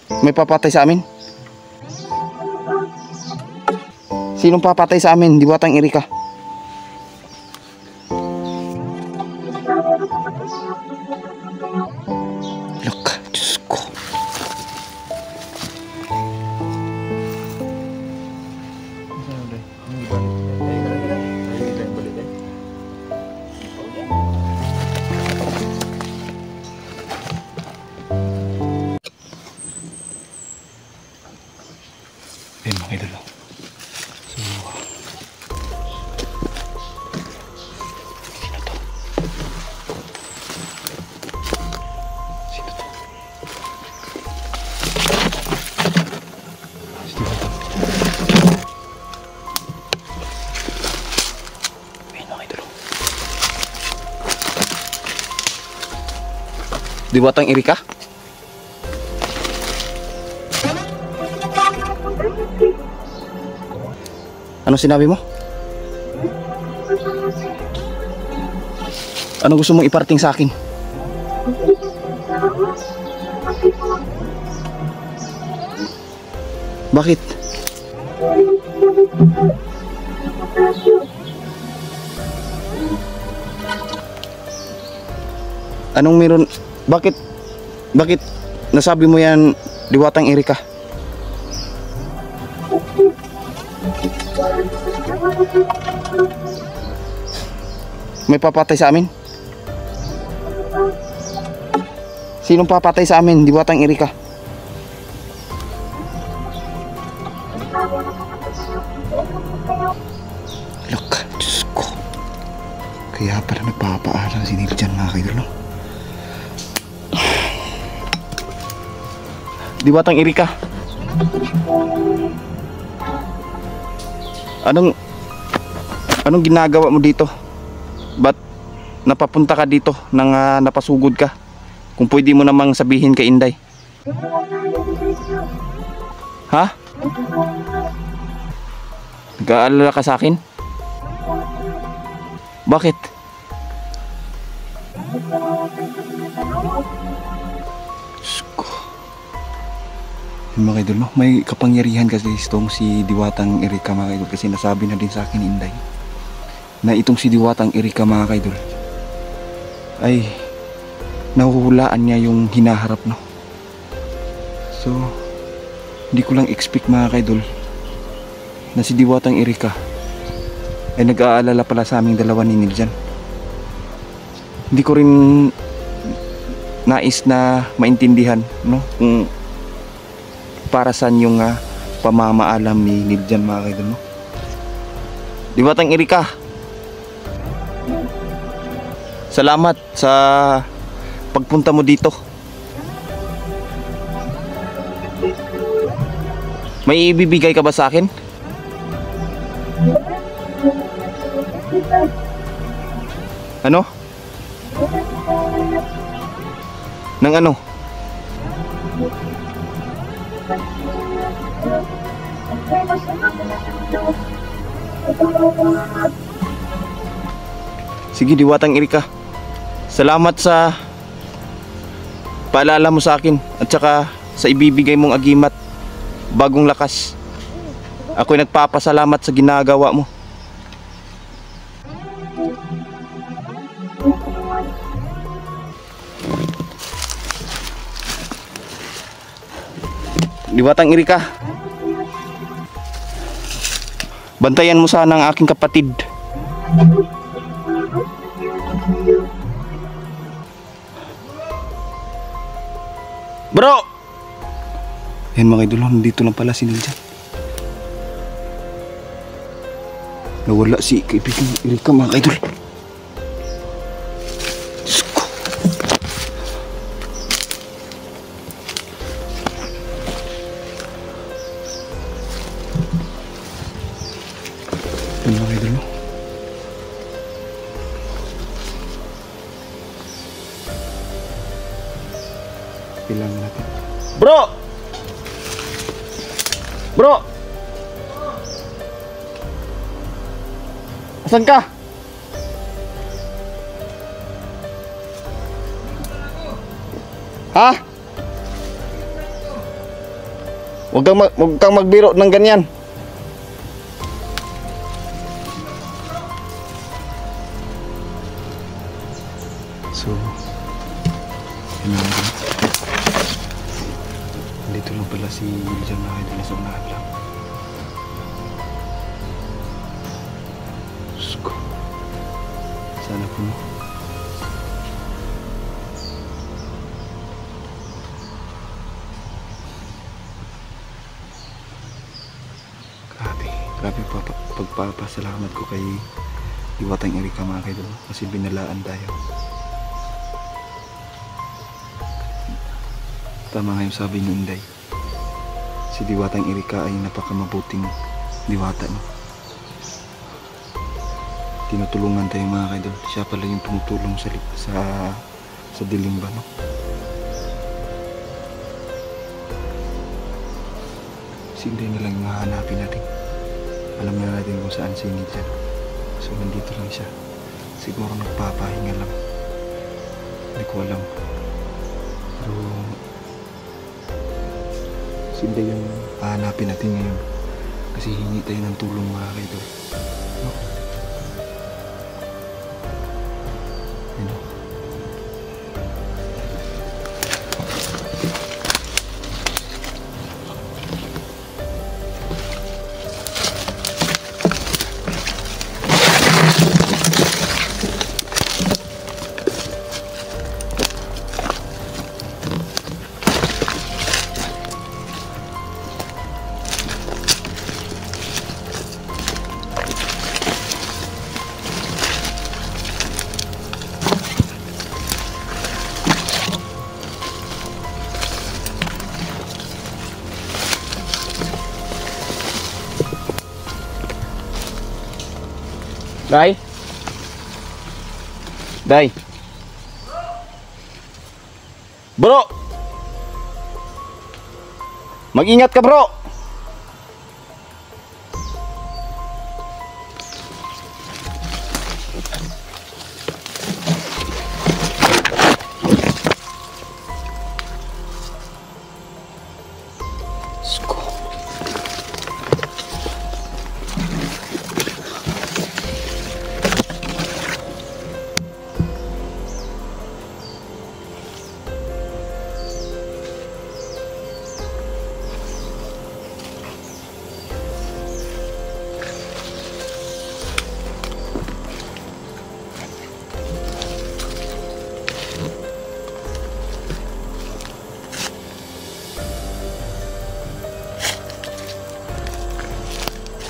May papatay sa amin? Sinong papatay sa amin? Diwatang Erika. Look, Diyos ko. Ayun mga idol. Diwatang Erika? Ano sinabi mo? Ano gusto mong iparating sa akin? Bakit? Anong meron? Bakit nasabi mo yan, Diwatang Erika? May papatay sa amin? Sinong papatay sa amin, Diwatang Erika? Look, Diyos ko. Kaya pala nagpapaalam si Neil dyan mga kaidol, no? Diwatang Erika, anong ginagawa mo dito? Ba't napapunta ka dito nang napasugod ka? Kung pwede mo namang sabihin kay Inday. Ha? Nag-aalala ka sa akin? Bakit? Mga idol, no? May kapangyarihan kasi itong si Diwatang Erika mga idol, kasi nasabi na din sa akin Inday na itong si Diwatang Erika mga idol ay nahuhulaan niya yung hinaharap, no? So hindi ko lang expect mga idol na si Diwatang Erika ay nag-aalala pala sa aming dalawa ni Neil dyan. Hindi ko rin nais na maintindihan, no, kung para saan yung pamamaalam ni Neil dyan mga kaidol, no? Diwatang Erika, salamat sa pagpunta mo dito. May ibibigay ka ba sa akin? Ano? Nang ano? Sige Diwatang Erika, salamat sa paalala mo sa akin at saka sa ibibigay mong agimat, bagong lakas. Ako'y nagpapasalamat sa ginagawa mo. Diwatang Erika, bantayan mo sana ang aking kapatid. Bro! Yan mga idol, nandito lang pala si Neil dyan. Nawala si kaibigan Erika mga idol. Mga idol, no? Pilang natin. Bro! Bro! Asan ka? Ha? Huwag kang magbiro ng ganyan. So, yun lang din. Dito lang pala si John na kayo sa unahan lang. Diyos ko. Sana po no. Grabe pagpapasalamat ko kay Diwatang Erika mga kaidol kasi binalaan tayo. Tama nga yung sabi ni Inday, si Diwatang Erika ay napakamabuting diwata, no? Tinutulungan tayo mga kaidol. Siya pala yung tumutulong sa dilim ba, no? Si Inday na lang yung hahanapin natin. Alam na natin kung saan singit yan. So nandito lang siya. Siguro nagpapahinga lang. Hindi ko alam. Pero si Inday yung hahanapin natin ngayon. Kasi hingi tayo ng tulong mga kaidol. No? Ano? Day. Day. Bro. Mag-ingat ka, bro.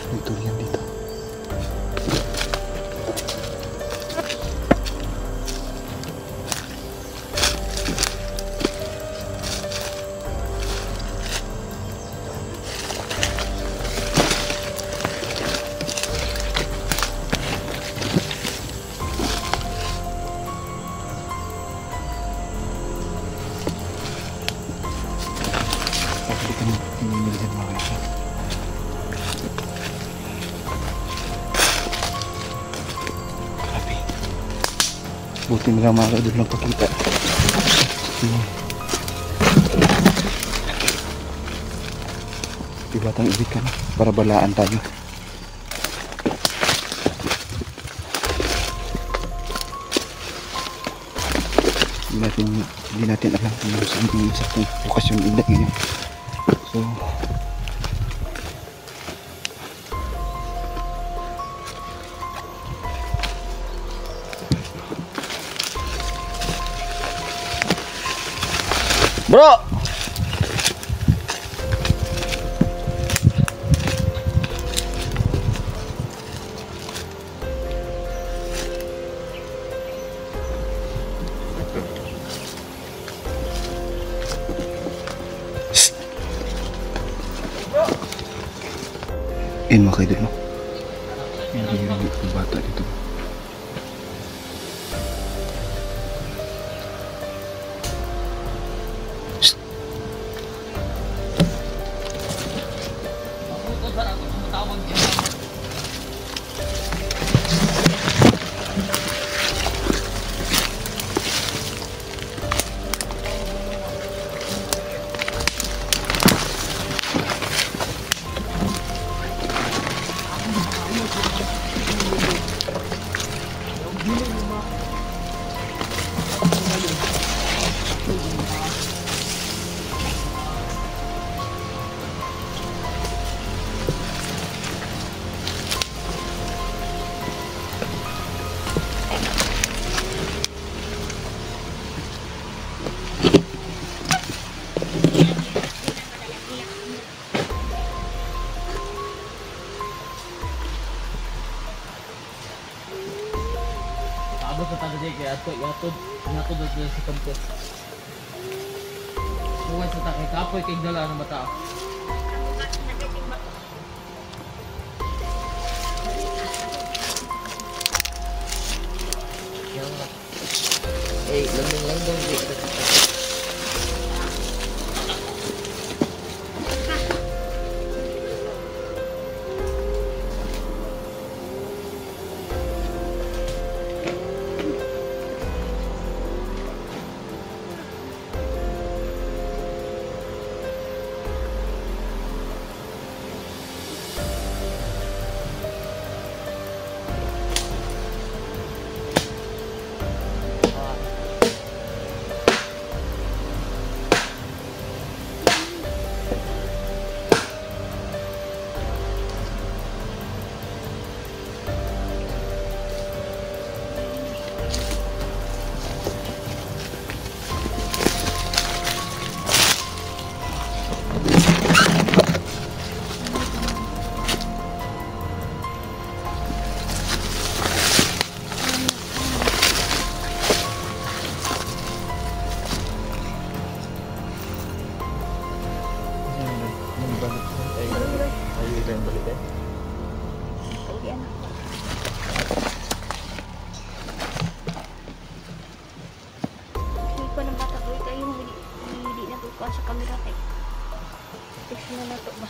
Ito yan dito. Pagkalitan yung nilagyan mga kayo. Buti nila mga kaidol lang pakita. Diwatang Erika na para balaan tayo. Hindi natin alam kung saan yung saktong lokasyon Inday ngayon. So bro. Ayun mga kaidol, no? Hindi yung bata dito. Abot sa taga di kaya yatod sa kampo. Suway sa takay kapoy kay dala ng mata. Eh, lamang lang daw di. Sa kamera kay tignan na to ba.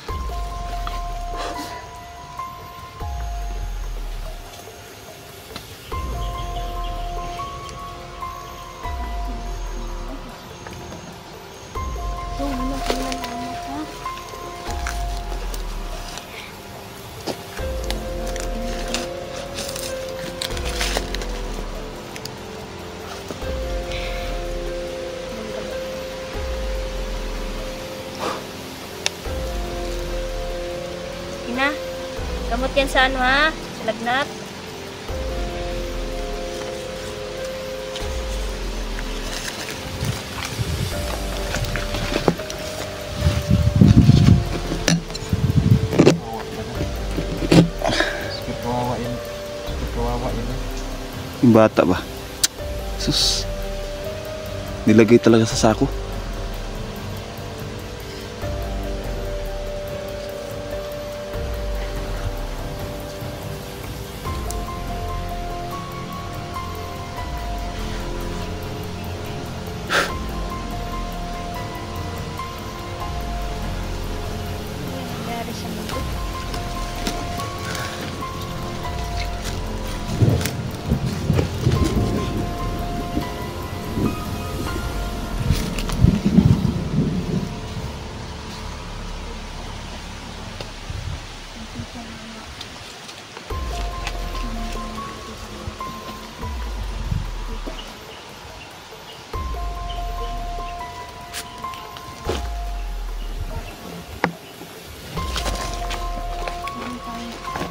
So, ano ka na naman ha? Ina, gamot yan sa ano ha? Sa lagnat. Kawawa yun. Yung bata ba? Sus. Nilagay talaga sa sako. Nangyari sa mundo.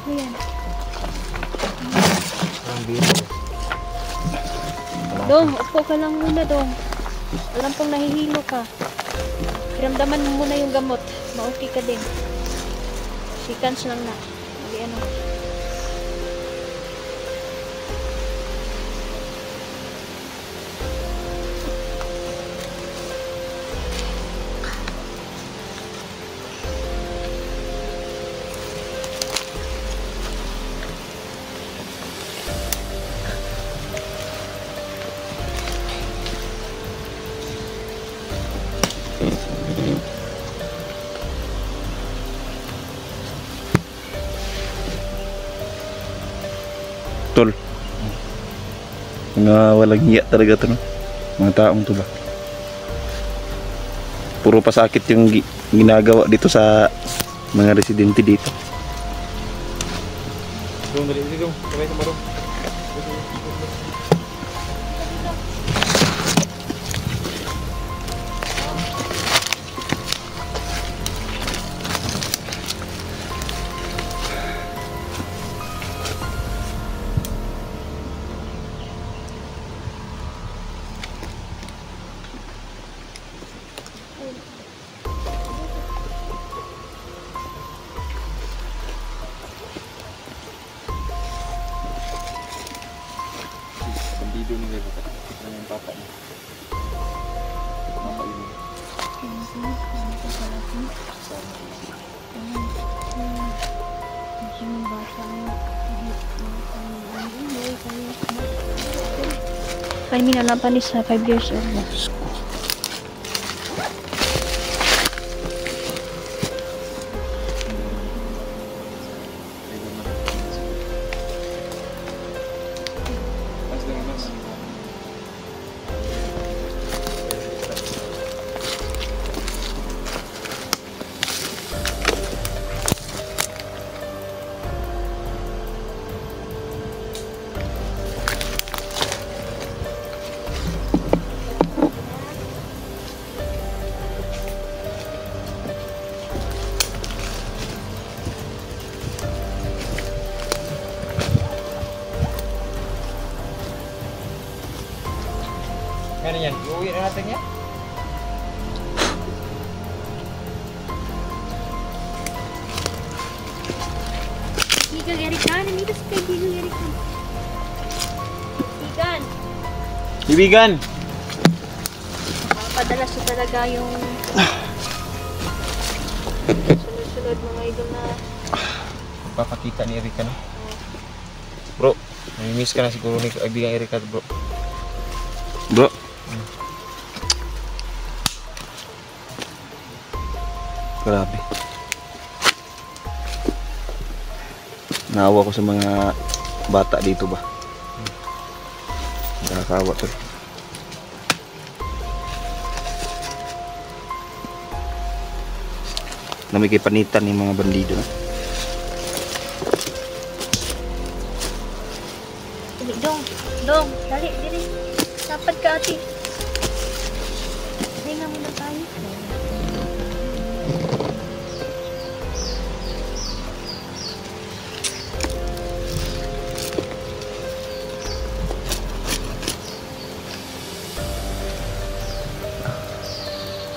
Ayan. Ang biro. Dong, upo ka lang muna, Dong. Alam pong nahihilo ka. Kiramdaman mo muna yung gamot. Ma-okay ka din. Seconds lang na. Ano. Tol. Mga walang hiya talaga to, no? Mga taong to ba? Puro pasakit yung ginagawa dito sa mga residente dito. Dong, dali, dong. Kamay sa marong. video nila bukas. Kita na yung papa niya. Papa yun. Kami na lang panis sa 5 years old na. Mas lang mas. Ano yan? Iuwi na natin yan? Kaibigang Erika, nandito si kaibigang Erika. Kaibigan, Bibigan! makapadala siya talaga yung sunod-sunod mga idol na Papakita ni Erika, no? Bro, namimiss ka na siguro ni kaibigang Erika, bro. Bro. Grabe. Naawa ko sa mga bata dito ba. Nakakawa to. Namikipanitan ng mga bandido. Dong, dali, dali. Dapat ka ate. Hinga muna tayo.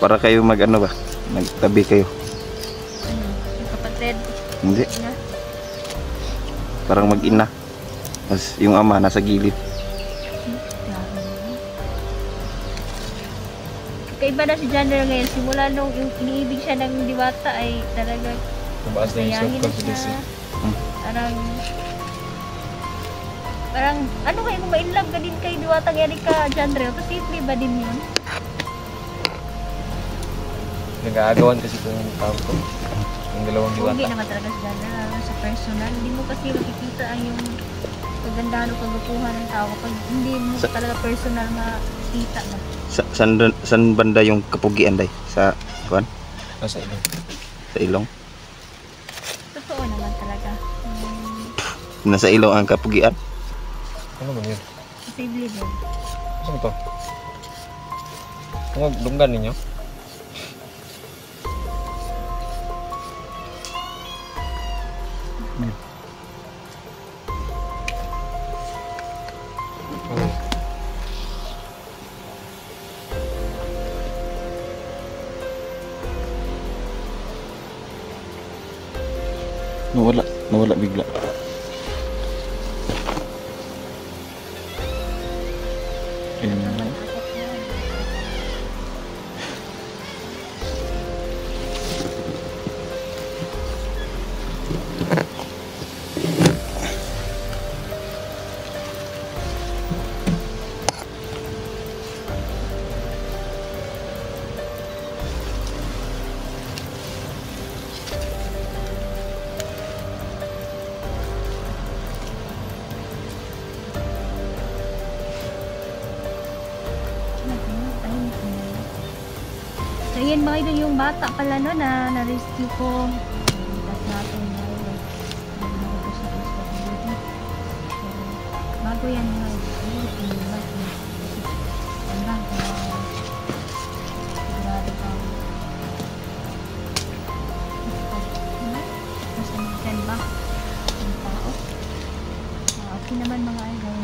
Para kayo mag-ano ba? Magtabi kayo. Ano, yung kapatid. Hindi. Na. Parang mag-ina. Tapos yung ama nasa gilid. Kaiba na si Janner ngayon. Simula nung yung iniibig siya ng diwata ay talaga Tumaas na yung masayahin na self-confidence siya. eh. Parang, ano kayo kung ma-inlove ka din kay diwatang Erika Janner? Posible ba din yun? Nag-aagawan kasi kung yung tao ko. Yung dalawang Hindi diwata. naman talaga si Janner. Lalo sa personal. Hindi mo kasi makikita ang yung kagandahan o kagupuhan ng tao kapag hindi mo talaga personal makita ba. San banda yung kapugian day? Sa kuan? Nasa ilo. Sa ilong? Totoo naman talaga. Nasa ilong ang kapugian? Ano man yun? Posible din. Saan ito? Kung dunggan ninyo? Okay. Nawala bigla. Ayun na. Naman takot yan. So yan mga idol, yung bata pala no na na-rescue ko. Tapos natin na idol. Bago yan mga idol. Inibat mo. Hanggang sigurado ka. Mas nandyan ba? Ang tao. Okay naman mga idol.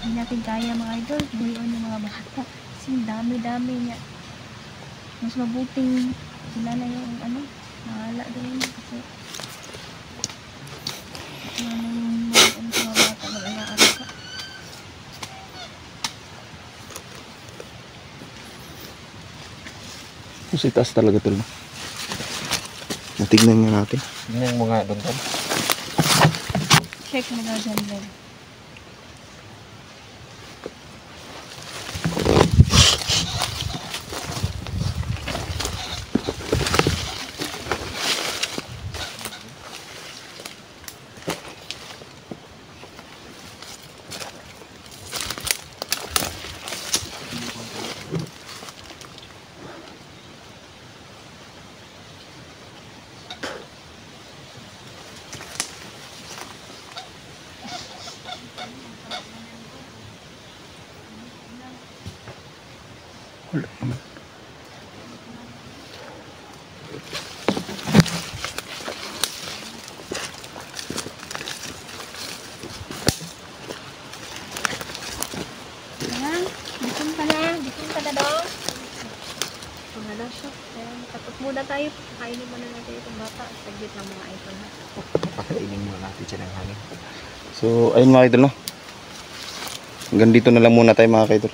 Hindi natin kaya mga idol, buhayon yung mga bata. Kasi dami-dami niya. Mas mabuting sila na yung ano, nahala din kasi ano yung mga bata na Sa itaas talaga tol. Natignan nga natin. Tingnan mo nga doon tol. Check mo daw dyan, Ben. Wala naman. Ayan, bitin ka na. Bitin ka na daw. Mga lasok. Ayan, tapos muna tayo. Kainin muna natin itong bata. Saglit lang mga ito na. Pakainin muna natin siya ng hangin. So, ayun mga idol, no? Hanggang dito na lang muna tayo mga idol.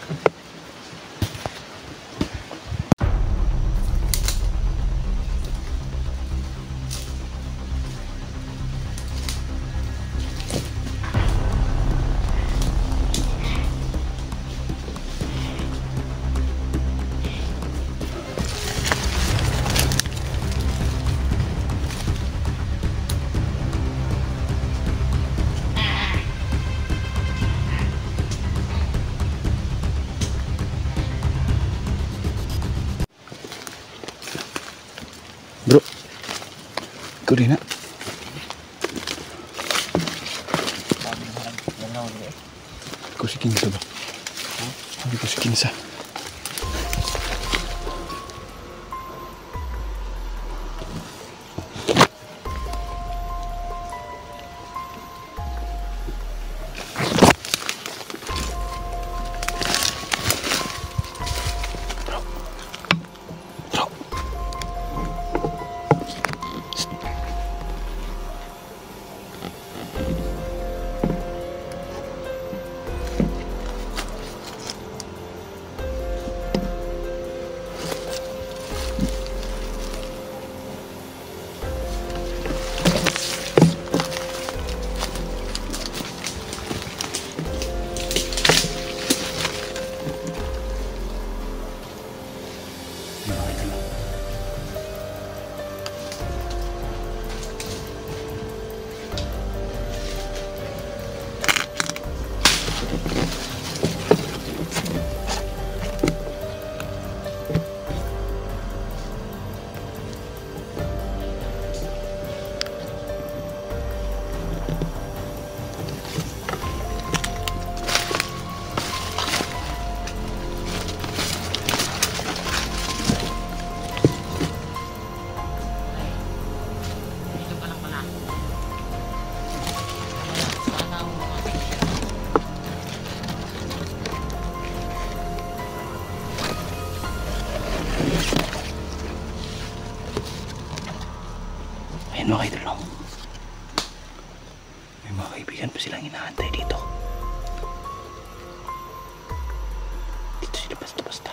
Bro, ikaw rin na. Ikaw si Kinsa ba? Sabi ko si Kinsa. Ayan mga idol, no? May mga kaibigan pa silang inaantay dito. Dito sila basta-basta.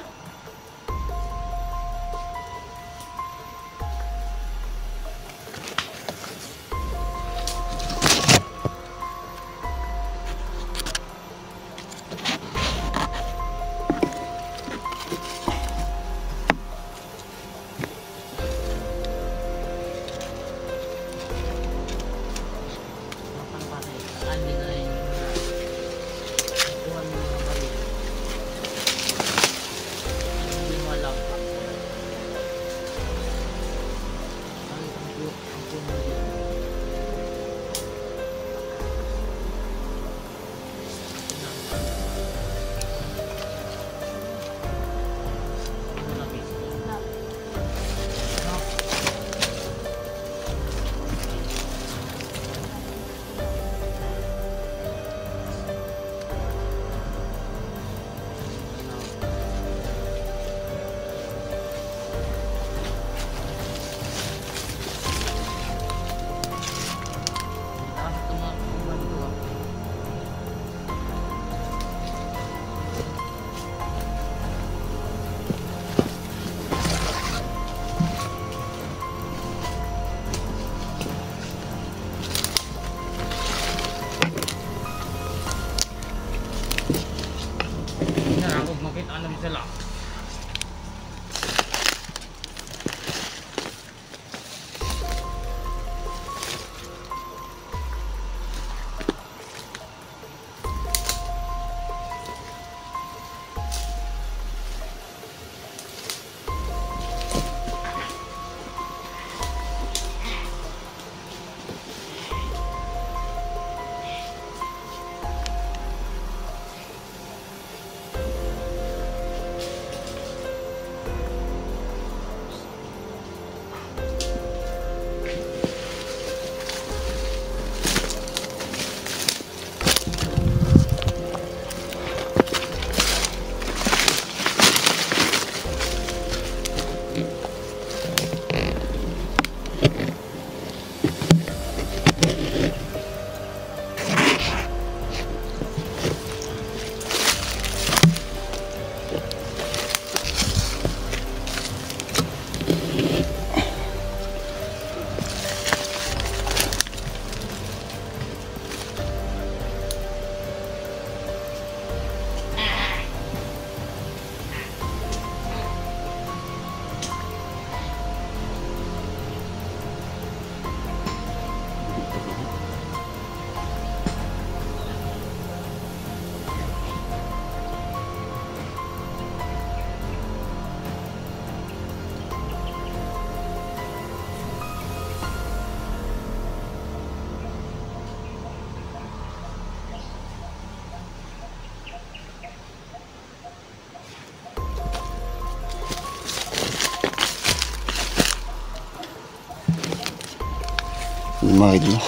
Yung mga idol.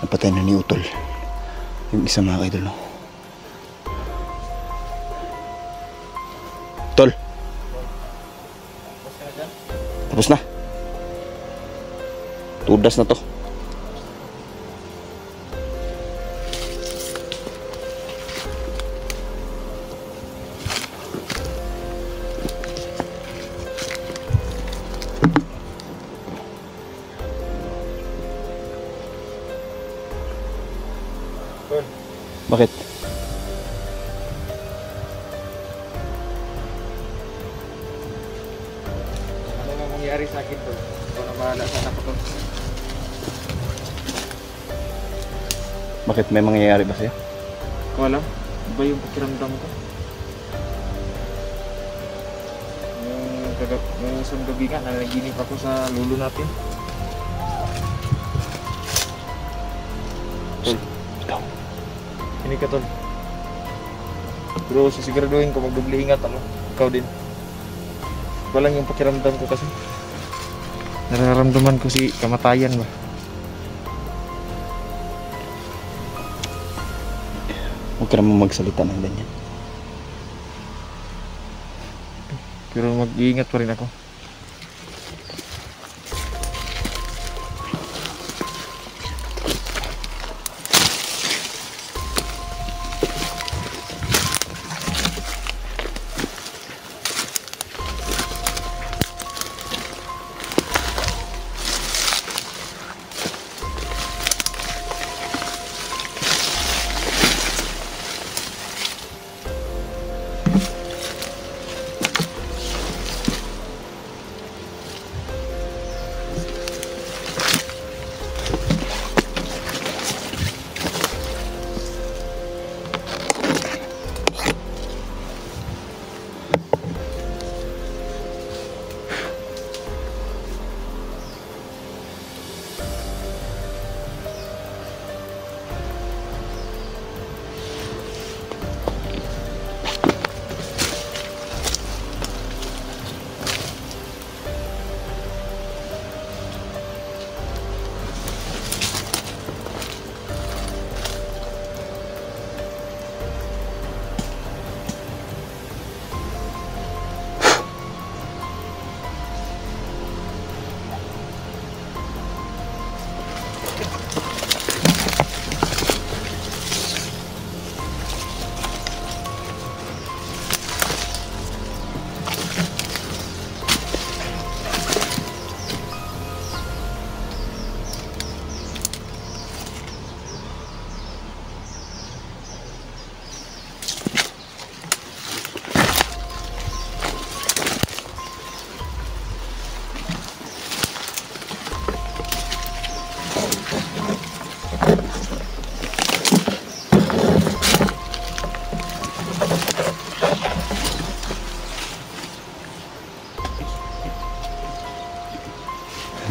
Napatay na ni Utol. Yung isa mga idol. Tol. Tapos na. Tudas na to. Bakit? Ano nga mangyari sa akin to? Ikaw na bahala sa anak ko to. Bakit may mangyayari ba sa'yo? Ikaw alam? Iba yung pakiramdam ko. Yung isang gabi nga, nanaginip ako sa lulo natin. Tol. Ini ka tol. Pero sisiguraduhin ko magdubli ingat ano. Ikaw din. Walang yung pakiramdam ko kasi. Nararamdaman ko si kamatayan ba. Huwag ka naman magsalita ng ganyan. Pero mag-iingat pa rin ako.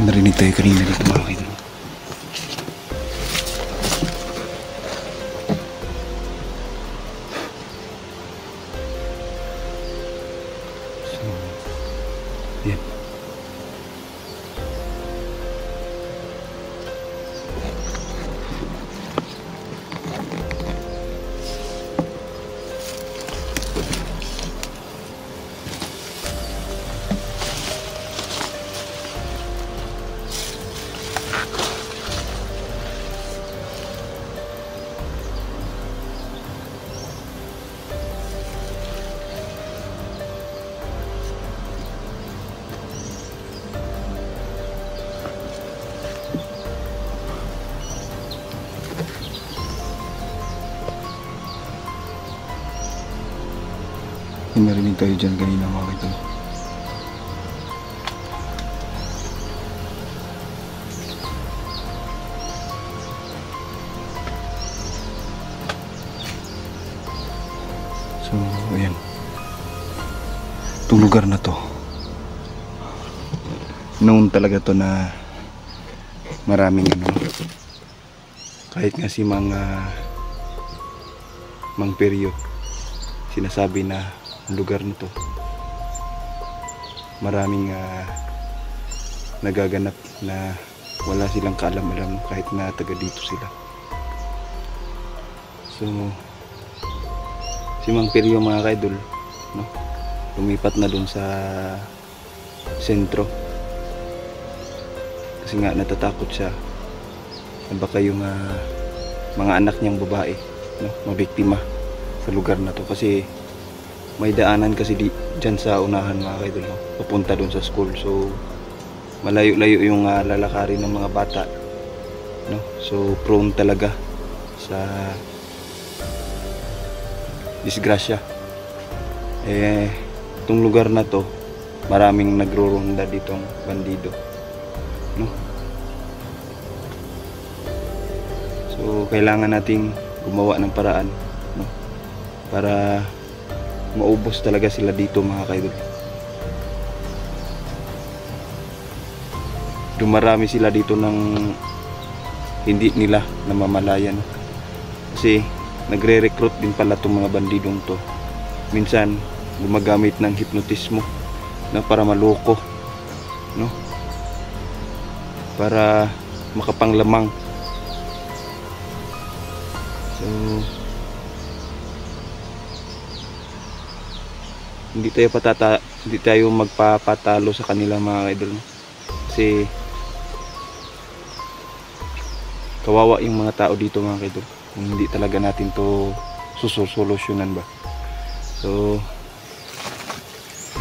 Narinig tayo kanina dito mga idol. So, yan. Yung narinig tayo dyan kanina mga idol. So, ayan. Itong lugar na to, noon talaga to na maraming ano, kahit nga si mga Mang Peryo, sinasabi na ang lugar na to maraming nagaganap na wala silang kaalam-alam kahit na taga dito sila. So si Mang Piryo mga kaidol, no, lumipat na dun sa sentro kasi nga natatakot siya na baka yung mga anak niyang babae, no, mabiktima sa lugar na to kasi may daanan kasi dyan sa unahan mga kaidol, no, papunta dun sa school. So malayo-layo yung lalakarin ng mga bata, no, so prone talaga sa disgrasya. Itong lugar na to maraming nagro-ronda ditong bandido, no, so kailangan nating gumawa ng paraan, no, para maubos talaga sila dito mga kaidol. Dumarami sila dito ng hindi nila namamalayan kasi nagre-recruit din pala itong mga bandidong to. Minsan gumagamit ng hipnotismo na para maloko, no, para makapanglamang. So hindi tayo magpapatalo sa kanila mga kaidol, no? Kasi kawawa yung mga tao dito mga kaidol kung hindi talaga natin to susolusyonan ba. So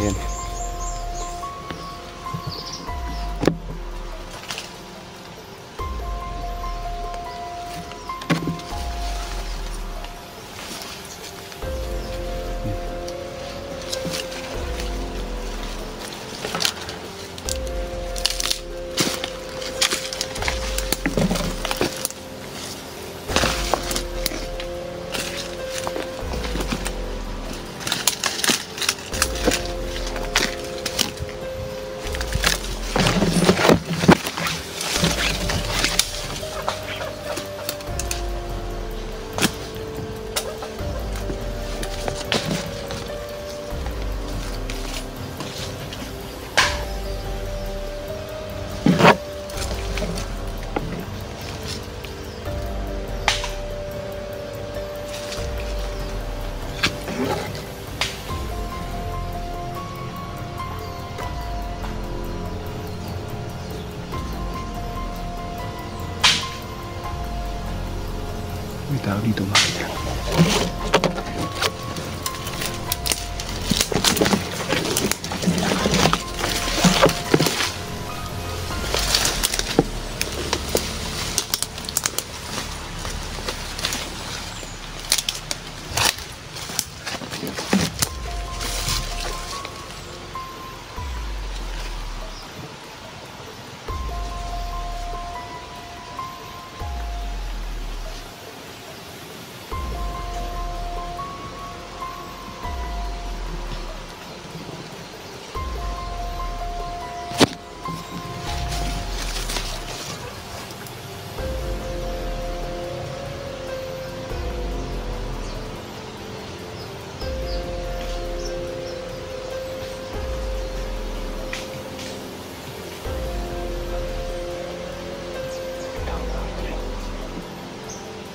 ayan, may tao dito mga kaidol.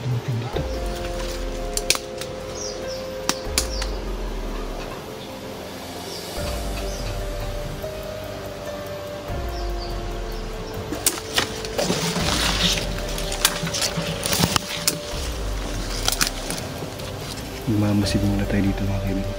Dumating dito. Magmamasid muna tayo dito mga kaidol.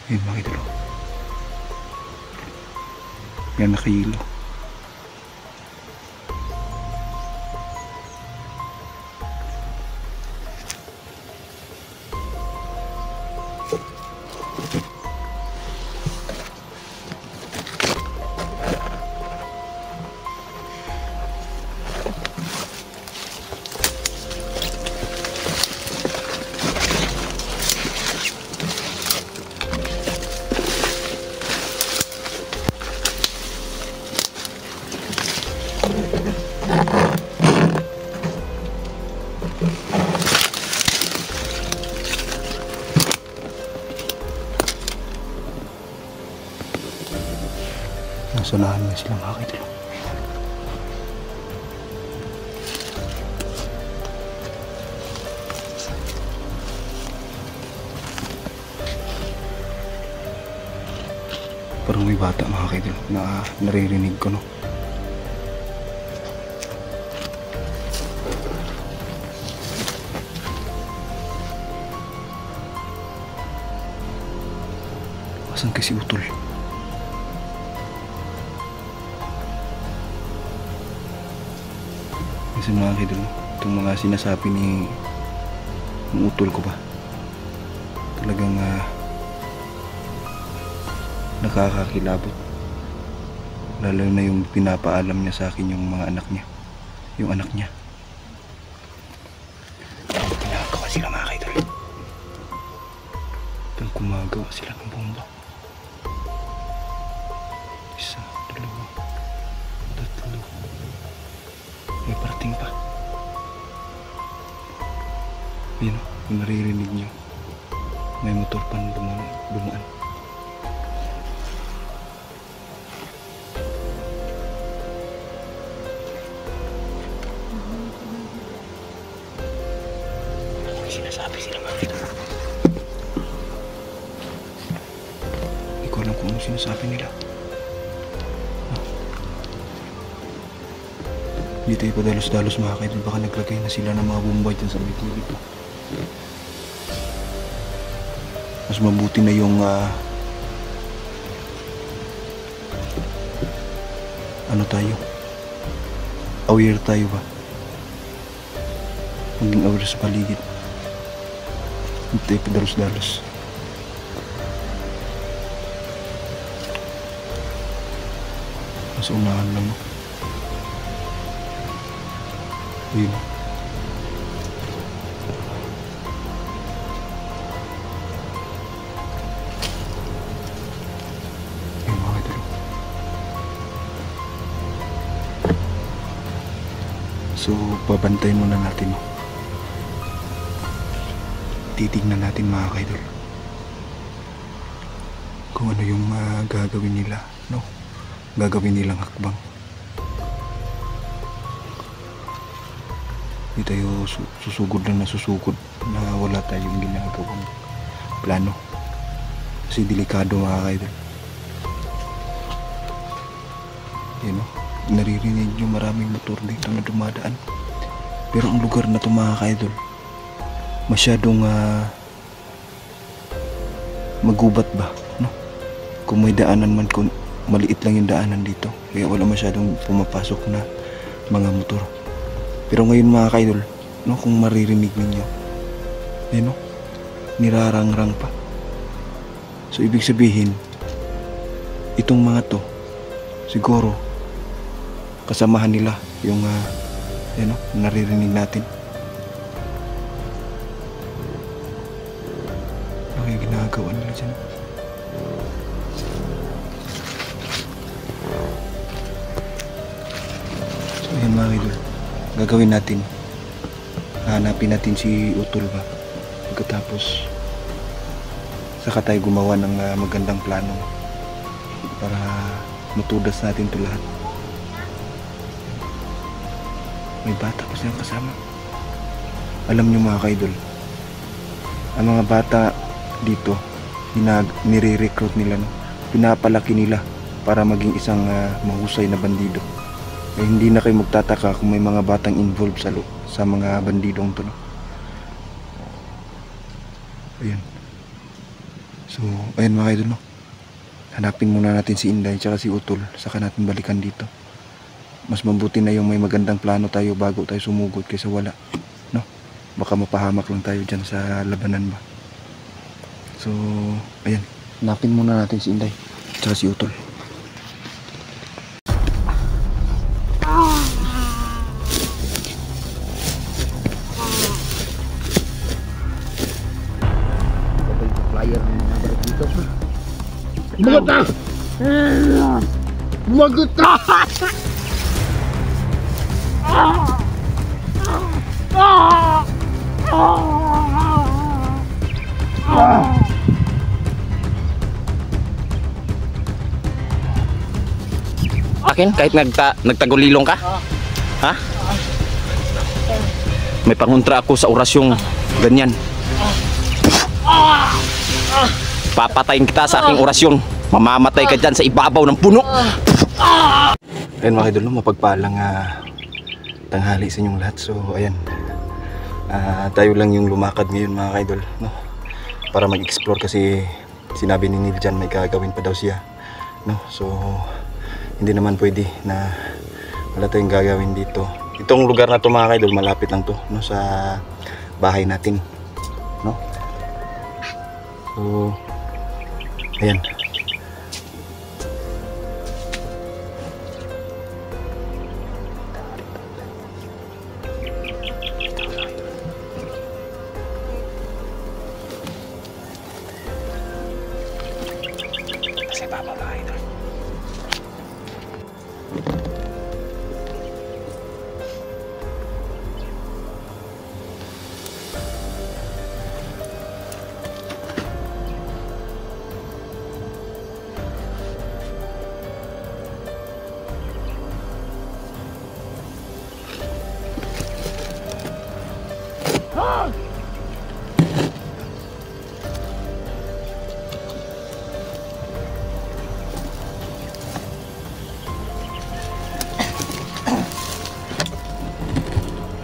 Ayun mga kaidol. Yan nakahilo. Nasunahan niya sila mga kaidol. Parang may bata mga kaidol na naririnig ko, no? Asan kasi Utol? Kasi mga kaidol, itong mga sinasabi ni ng Utol ko ba, talagang nakakakilabot. Lalo na yung pinapaalam niya sa akin yung mga anak niya, yung anak niya. Ginagawa sila mga kaidol. Parang gumagawa sila ng bomba. Isa, dalawa, tatlo. May parating pa. Yun o, yung naririnig niyo. May motor pa na dumaan. Sinasabi sila mga ito. Hindi ko alam kung ano sinasabi nila. Hindi tayo padalos-dalos mga kaidol. Baka naglagay na sila ng mga bombay dyan sa may gilid ko. Mas mabuti na yung ano tayo, aware tayo ba, maging aware sa paligid. Hindi tayo padalos-dalos. Mas unahan lang, no? Ayun. Ayun mga kaidol. So, babantayin muna natin, no? Titignan natin mga kaidol kung ano yung gagawin nila, no? Gagawin nilang hakbang. Hindi tayo susugod na wala tayong ginagawang plano, kasi delikado mga kaidol. Yun, no? Naririnig nyo maraming motor dito na dumadaan, pero ang lugar na ito mga kaidol masyadong magubat ba, no? Kung may daanan man, kung maliit lang yung daanan dito, kaya wala masyadong pumapasok na mga motor. Pero ngayon mga kaidol, no, kung maririnig ninyo, no, nirarangrang pa. So ibig sabihin, itong mga to siguro kasamahan nila yung no, naririnig natin. Ano yung ginagawa nila dyan? So ayan mga kaidol, gagawin natin, hanapin natin si Utol ba, pagkatapos saka tayo gumawa ng magandang plano para matudas natin ito lahat. May bata pa silang kasama. Alam nyo mga kaidol, ang mga bata dito nire-recruit nila, no? Pinapalaki nila para maging isang mahusay na bandido. Eh, hindi na kayo magtataka kung may mga batang involved sa mga bandidong to, no? Ayun. So, ayun mga idol, no? Hanapin muna natin si Inday tsaka si Utol, saka natin balikan dito. Mas mabuti na yung may magandang plano tayo bago tayo sumugod kaysa wala, no? Baka mapahamak lang tayo dyan sa labanan ba. So, ayan. Hanapin muna natin si Inday tsaka si Utol. Magata! Magata! akin kahit nagtagulilong ka? Ha? May pangontra ako sa orasyong ganyan. Papatayin kita sa aking orasyon. Mamamatay ka dyan sa ibabaw ng puno. Ayan mga idol, no, mapagpalang tanghali sa inyong lahat. So ayan, tayo lang yung lumakad ngayon mga idol, no, para mag-explore kasi sinabi ni Neil dyan may gagawin pa daw siya, no. So hindi naman pwede na wala tayong gagawin dito. Itong lugar na to mga idol, malapit lang to, no, sa bahay natin, no. So ayan.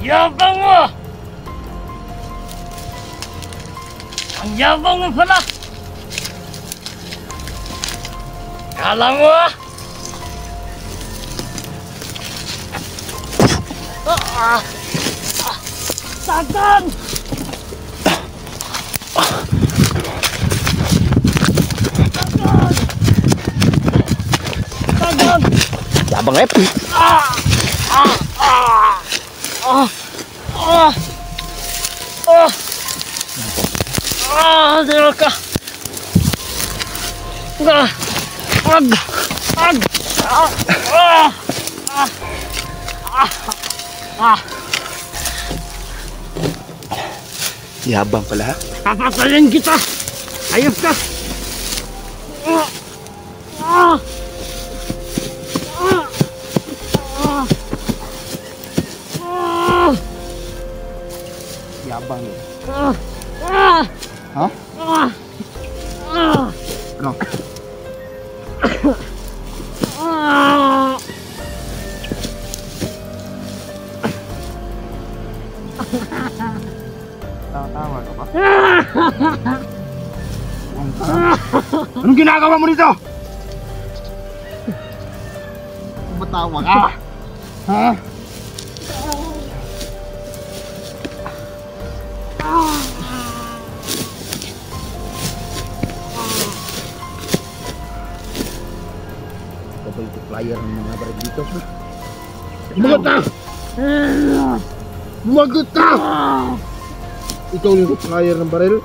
Yabang mo! Ang yabang mo pala! Kala mo ah! Tagan! Tagan! Yabang rep. Dito ka! Yabang pala ha. Papatayin kita! Ayop ka! Yabang eh. Ha? Ano? Tawa ka ba? Anong ginagawa mo dito? Matawa ka? Ha? Double supplier ng mga baril dito. Sumagot ka! Sumagot ka! Ikaw yung supplier ng baril?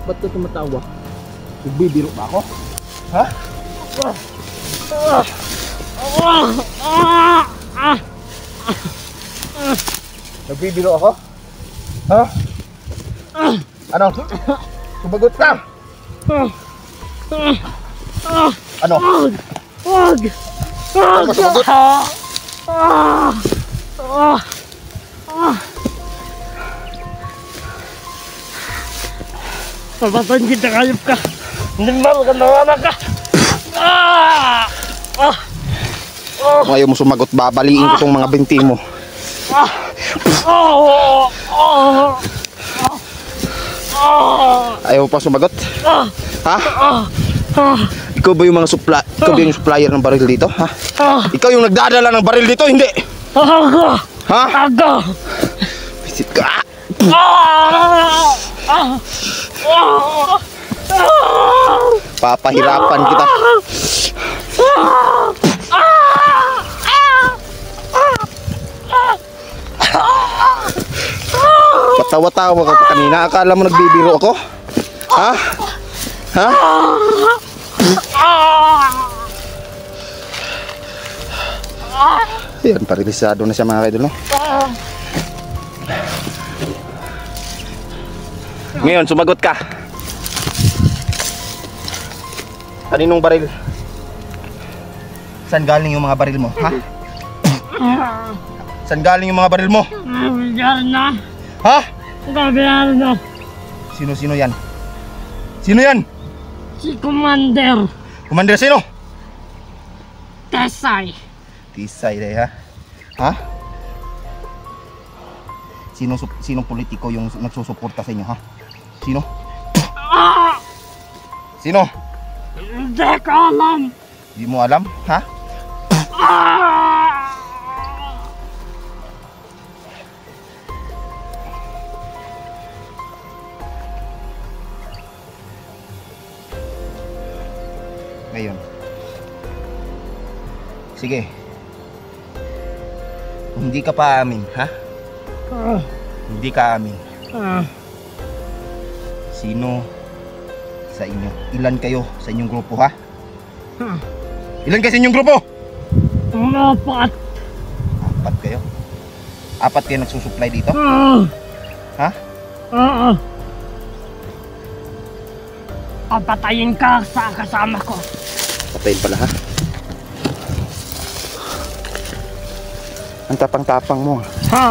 Ba't ka tumatawa? Nagbibiro ba ako? Ha? Nagbibiro ako? Ha? Ano? Sumagot ka! Ano? Wag! Ano ka sumagot? Papatayin kita, kayop ka! Hindi mal ka, nawanan ka! Kung ayaw mo sumagot, babaliin ko tong mga binti mo. Ayaw mo pa sumagot? Ha? Ikaw ba yung mga ikaw ba yung supplier ng baril dito? Ha? Ikaw yung nagdadala ng baril dito, hindi? Ha? Visit ka! Papahirapan kita. Patawa-tawa ka pa kanina. Akala mo nagbibiro ako? Ha? Ha? Ayan, parilisado na siya mga kaidol, no? Ngayon, sumagot ka. Kaninong baril? Saan galing yung mga baril mo, ha? Saan galing yung mga baril mo? Gabi na. Ha? Gabi na. Sino yan? Sino yan? Si Commander Commander sino? Tesay. Tisay day, ha? Ha? Sinong politiko yung nagsusuporta sa inyo, ha? Sino? Sino? Hindi ko alam. Di mo alam, ha? Ngayon. Sige. Hindi ka pa amin, ha? Hindi ka amin. Sino sa inyo? Ilan kayo sa inyong grupo, ha? Ilan kayo sa inyong grupo? Apat. Apat kayo? Apat kayo nagsusupply dito? Ha? Oo. Papatayin ka sa kasama ko. Patayin pala, ha? Ang tapang-tapang mo. Ha?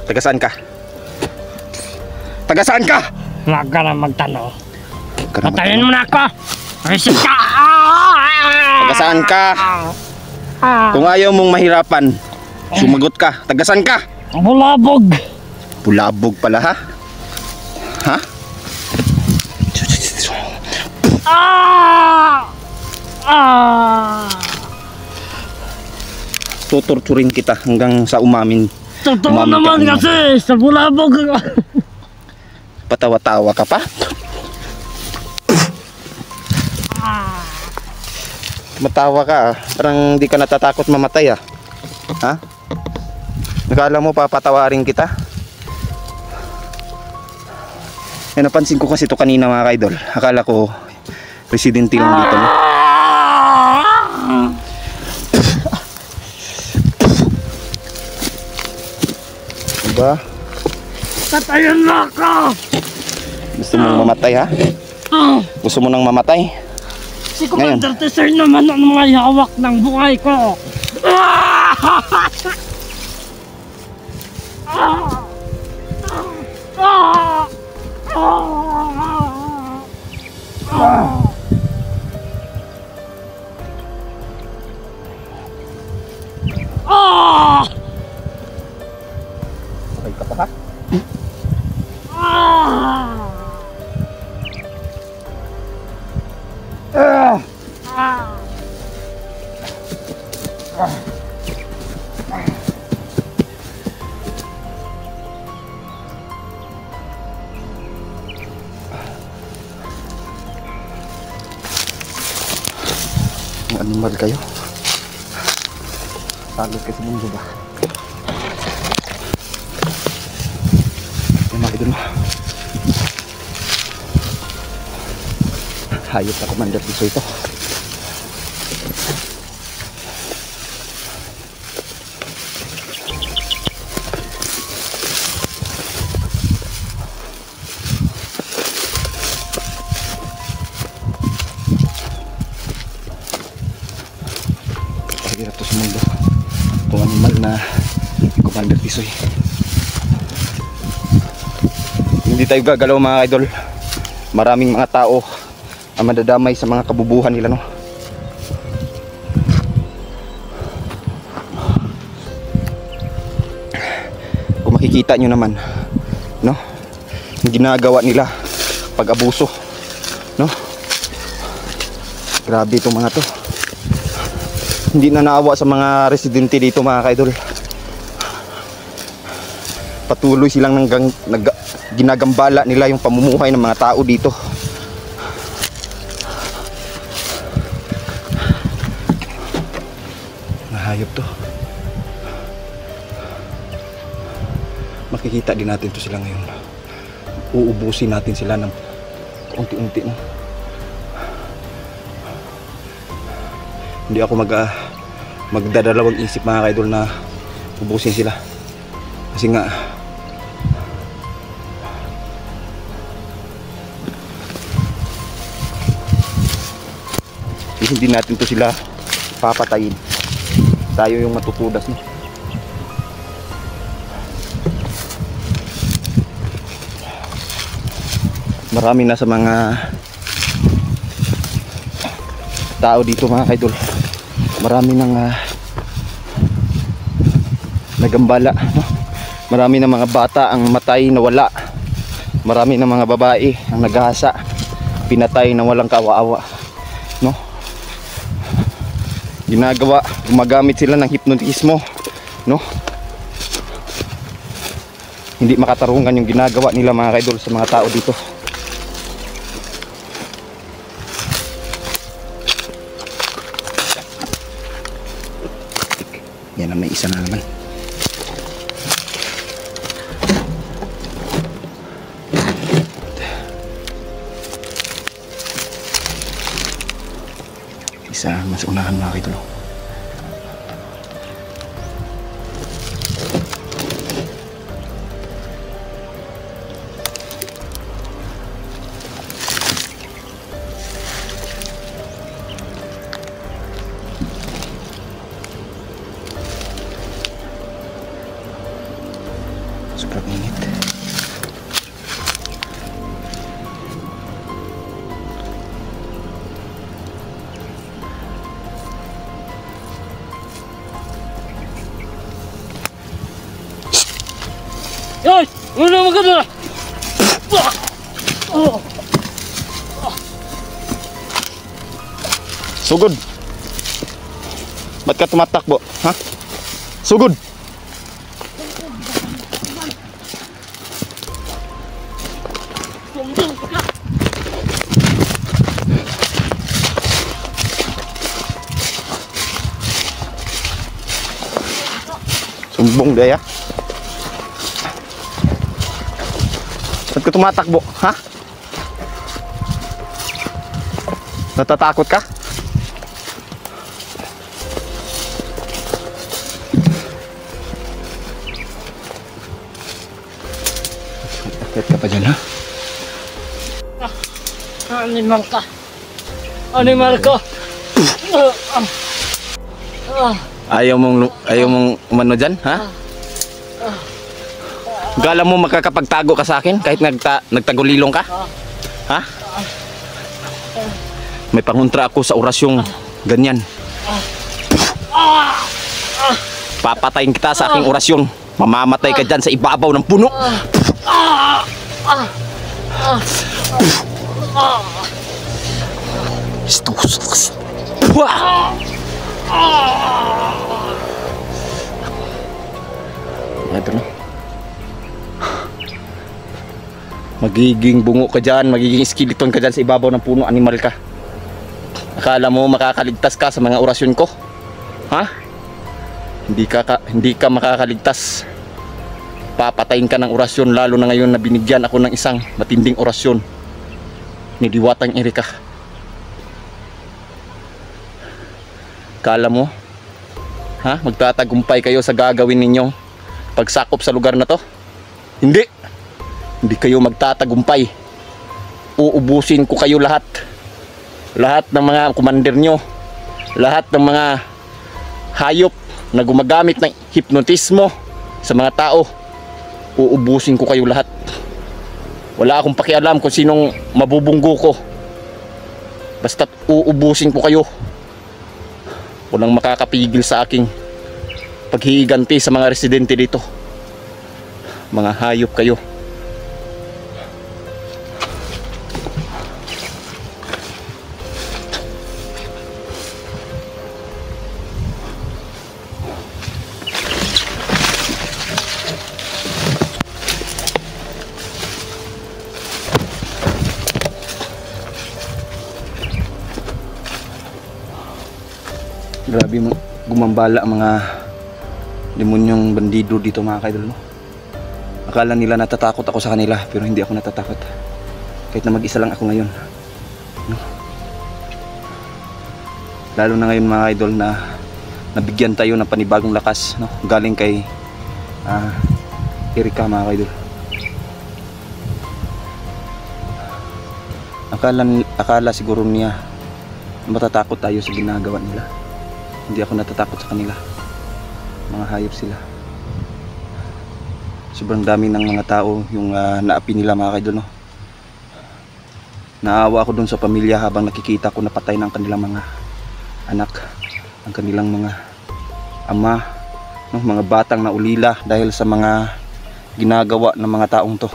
Taga saan ka? Taga saan ka? Huwag ka na magtanong. Huwag ka na Patayin mo na ako. Reset ka. Taga saan ka? Kung ayaw mong mahirapan, sumagot ka. Taga saan ka? Bulabog. Bulabog pala, ha? Ha? Tutorturin kita hanggang sa umamin. Totoo Umamin ka naman kung- kasi sa bulabog. Patawa-tawa ka pa? Matawa ka, ah. Parang di ka natatakot mamatay, ah. Ha? Nakala mo papatawarin kita? Eh, napansin ko kasi ito kanina, mga kaidol. Akala ko residente lang dito, no? Diba? Patayin mo ako. Gusto mong mamatay, ha? Gusto mo nang mamatay? Si Commander Tesay naman ang may hawak ng buhay ko. Okay ka pa, ha? Animal kayo. Sagot kasi mundo ba? Yan, mga idol mo. Hayop na Commander Tisoy ito. Hirap to sa mundo. Itong animal na Commander Tisoy. Hindi tayo gagalaw, mga idol. Maraming mga tao ang madadamay sa mga kabubuhan nila, no? Kung makikita nyo naman, no? Yung ginagawa nila pag-abuso, no? Grabe itong mga to. Hindi na naawa sa mga residente dito, mga kaidol. Patuloy silang ginagambala nila yung pamumuhay ng mga tao dito. Nahayop to. Makikita din natin to sila ngayon. Uubusin natin sila ng unti-unti, no? Hindi ako magdadalawang isip, mga kaidol, na ubusin sila. Kasi nga hindi natin to sila papatayin. Tayo yung matutudas, no? Marami na sa mga tao dito mga kaidol. Marami nang nagambala, no? Marami ng mga bata ang matay na wala. Marami ng mga babae ang naghahasa, pinatay na walang kawa-awa, no? Gumagamit sila ng hipnotismo, no? Hindi makatarungan yung ginagawa nila mga kaidol sa mga tao dito. Yan na, may isa na naman. Isa mas unahan mga kaidol. Sobrang init. Yoy! Ano mo ka na? Sugod. Ba't ka tumatakbo? Ha? Sugod. Sumbong daya. Ba't ka tumatakbo? Ha? Natatakot ka? Bakit ka pa dyan, ha? Animal ka. Animal ko. Ayaw mong umano dyan, ha? Gala mo makakapagtago ka sa akin kahit nagtagulilong ka? Ha? May pangontra ako sa orasyong ganyan. Papatayin kita sa aking orasyon. Mamamatay ka dyan sa ibabaw ng puno. Istusok. Ito na. Magiging bungo ka dyan, magiging skeleton ka dyan sa ibabaw ng puno, animal ka. Akala mo makakaligtas ka sa mga orasyon ko? Ha? Hindi ka makakaligtas. Papatayin ka ng orasyon, lalo na ngayon na binigyan ako ng isang matinding orasyon ni Diwatang Erika. Akala mo, ha? Magtatagumpay kayo sa gagawin ninyong pagsakop sa lugar na to? Hindi. Hindi kayo magtatagumpay. Uubusin ko kayo lahat. Lahat ng mga commander nyo, lahat ng mga hayop na gumagamit ng hipnotismo sa mga tao, uubusin ko kayo lahat. Wala akong pakialam kung sinong mabubunggo ko. Basta't uubusin ko kayo. Walang makakapigil sa aking paghihiganti sa mga residente dito. Mga hayop kayo. Grabe mo gumambala ang mga demonyong bandido dito mga kaidol, no? Akala nila natatakot ako sa kanila, pero hindi ako natatakot. Kahit na mag-isa lang ako ngayon, no? Lalo na ngayon mga idol na nabigyan tayo ng panibagong lakas, no? Galing kay Erika mga idol. Akala siguro niya matatakot tayo sa ginagawa nila. Hindi ako natatakot sa kanila. Mga hayop sila. Sobrang dami ng mga tao yung naapi nila mga kaidol, no? Naawa ako dun sa pamilya habang nakikita ko napatay ng kanilang mga anak, ang kanilang mga ama, no? Mga batang naulila dahil sa mga ginagawa ng mga taong to.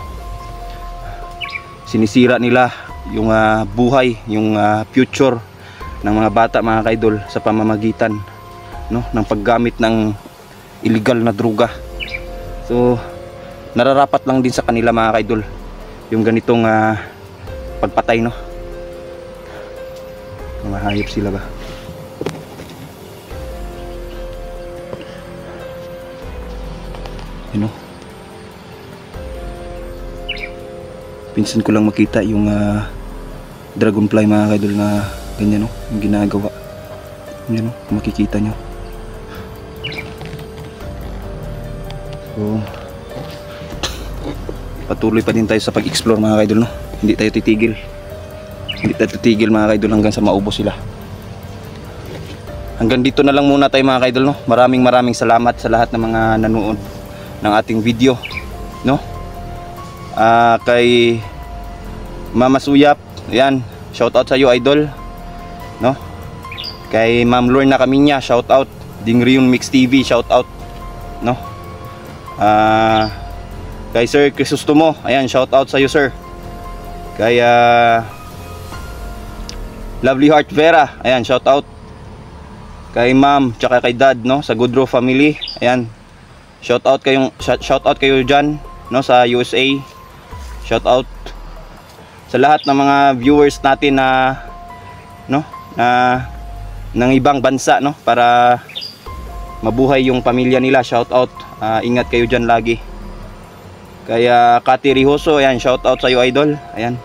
Sinisira nila yung buhay, yung future ng mga bata mga kaidol sa pamamagitan, no, ng paggamit ng illegal na droga. So nararapat lang din sa kanila mga kaidol yung ganitong pagpatay, no. Mga hayop sila ba. You know, pinsan ko lang makita yung dragonfly mga kaidol na ganyan, no, yung ginagawa. Yan, no, makikita nyo. So patuloy pa din tayo sa pag-explore mga kaidol, no. Hindi tayo titigil. Hindi tayo titigil mga kaidol hanggang sa maubos sila. Hanggang dito na lang muna tayo mga kaidol, no. Maraming salamat sa lahat ng mga nanood ng ating video, no. Kay Mama Suyap, ayan, shout out sa iyo idol, no. Kay Ma'am Lorna Camiña, shout out. Dingrion Mix TV, shout out, no. Kay Sir Crisostomo, ayan, shout out sa iyo sir. Kay Lovely Heart Vera, ayan, shout out. Kay Ma'am tsaka kay Dad, no, sa Goodrow family, ayan, shout out kayo dyan, no, sa USA. Shout out sa lahat ng mga viewers natin na, no, na ng ibang bansa, no, para mabuhay yung pamilya nila. Shout out, ingat kayo dyan lagi. Kaya Kati Rihoso, ayan, shout out sa iyo idol, ayan.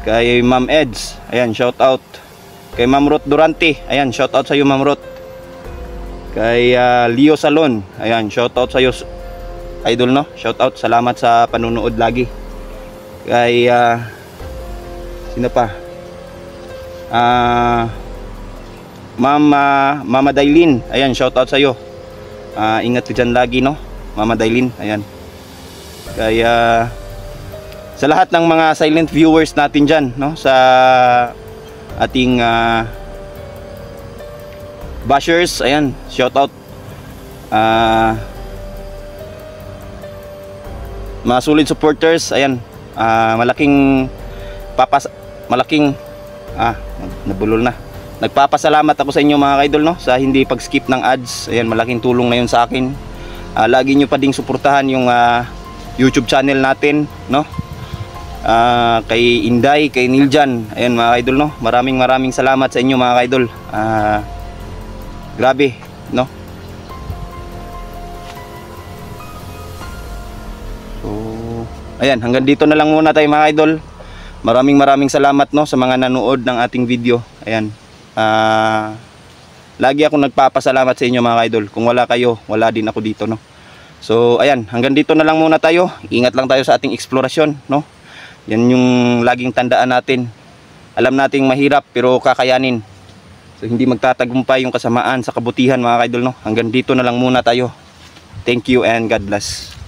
Kay Ma'am Eds, ayan, shout out. Kay Ma'am Ruth Durante, ayan, shout out sa iyo Ma'am Ruth. Kay Leo Salon, ayan, shout out sa iyo idol, no, shout out, salamat sa panunood lagi. Kay sino pa, Mama Dailin, ayan, shout out sa iyo. Ingat ka dyan lagi, no, Mama Dailin, ayan. Kaya sa lahat ng mga silent viewers natin dyan, no, sa ating bashers, ayan, shout out. Mga solid supporters, ayan, nabulol na. Nagpapasalamat ako sa inyo mga kaidol, no, sa hindi pag-skip ng ads. Ayan, malaking tulong na yun sa akin. Lagi nyo pa ding suportahan yung YouTube channel natin, no. Kay Inday, kay Niljan, ayan mga kaidol, no. Maraming salamat sa inyo mga kaidol. Grabe, no. So, ayan, hanggang dito na lang muna tayo mga idol. Maraming salamat, no, sa mga nanood ng ating video. Ayan. Lagi ako nagpapasalamat sa inyo mga idol. Kung wala kayo, wala din ako dito, no. So, ayan, hanggang dito na lang muna tayo. Ingat lang tayo sa ating eksplorasyon, no. Yan yung laging tandaan natin. Alam nating mahirap pero kakayanin. So, hindi magtatagumpay yung kasamaan sa kabutihan mga idol, no. Hanggang dito na lang muna tayo. Thank you and God bless.